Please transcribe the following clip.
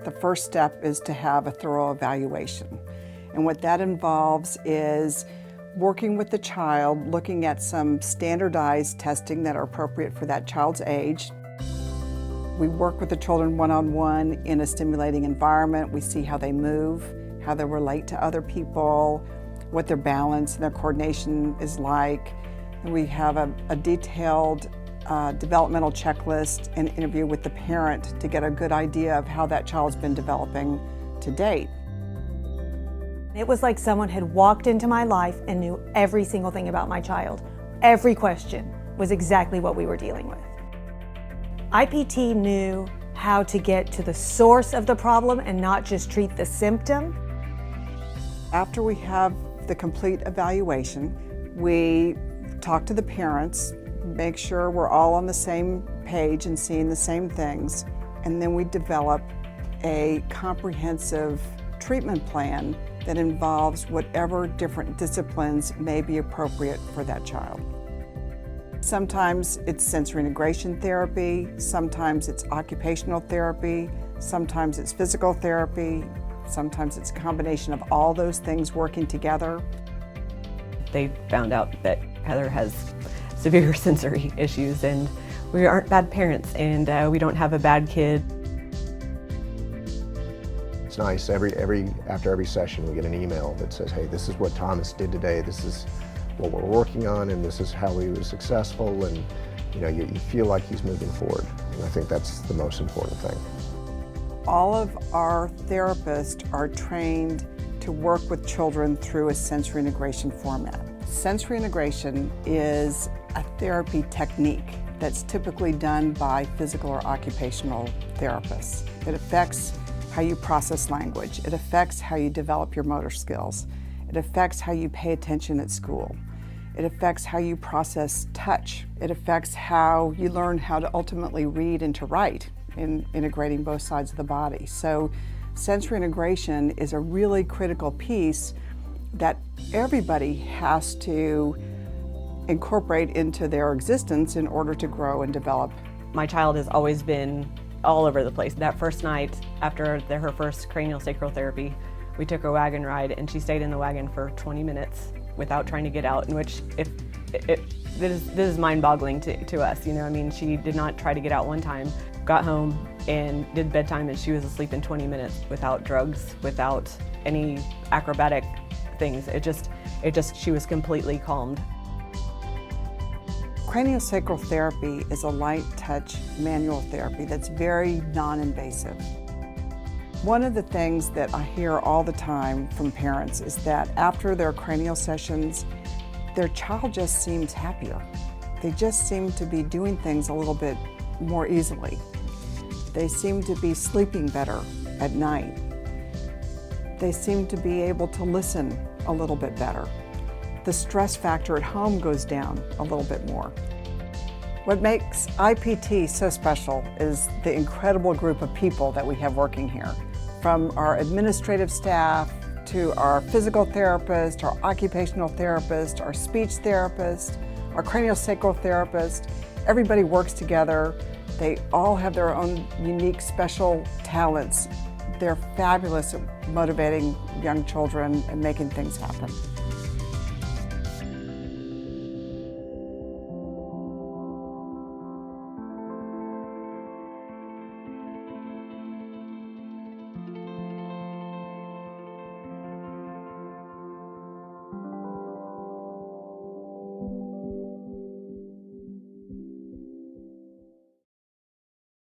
The first step is to have a thorough evaluation. And what that involves is working with the child, looking at some standardized testing that are appropriate for that child's age. We work with the children one-on-one in a stimulating environment. We see how they move, how they relate to other people, what their balance and their coordination is like. And we have a detailed developmental checklist and interview with the parent to get a good idea of how that child's been developing to date. It was like someone had walked into my life and knew every single thing about my child. Every question was exactly what we were dealing with. IPT knew how to get to the source of the problem and not just treat the symptom. After we have the complete evaluation, we talk to the parents, make sure we're all on the same page and seeing the same things, and then we develop a comprehensive treatment plan that involves whatever different disciplines may be appropriate for that child. Sometimes it's sensory integration therapy, sometimes it's occupational therapy, sometimes it's physical therapy, sometimes it's a combination of all those things working together. They found out that Heather has severe sensory issues, and we aren't bad parents, and we don't have a bad kid. It's nice, after every session we get an email that says, hey, this is what Thomas did today, this is what we're working on, and this is how he was successful, and you feel like he's moving forward. And I think that's the most important thing. All of our therapists are trained to work with children through a sensory integration format. Sensory integration is a therapy technique that's typically done by physical or occupational therapists. It affects how you process language. It affects how you develop your motor skills. It affects how you pay attention at school. It affects how you process touch. It affects how you learn how to ultimately read and to write in integrating both sides of the body. So sensory integration is a really critical piece that everybody has to incorporate into their existence in order to grow and develop. My child has always been all over the place. That first night after her first CranioSacral Therapy, we took a wagon ride, and she stayed in the wagon for 20 minutes without trying to get out, in which this is mind-boggling to us. I mean, she did not try to get out one time, got home and did bedtime, and she was asleep in 20 minutes without drugs, without any acrobatic things. She was completely calmed. CranioSacral therapy is a light touch manual therapy that's very non-invasive. One of the things that I hear all the time from parents is that after their cranial sessions, their child just seems happier. They just seem to be doing things a little bit more easily. They seem to be sleeping better at night. They seem to be able to listen a little bit better. The stress factor at home goes down a little bit more. What makes IPT so special is the incredible group of people that we have working here. From our administrative staff to our physical therapist, our occupational therapist, our speech therapist, our craniosacral therapist, everybody works together. They all have their own unique special talents. They're fabulous at motivating young children and making things happen.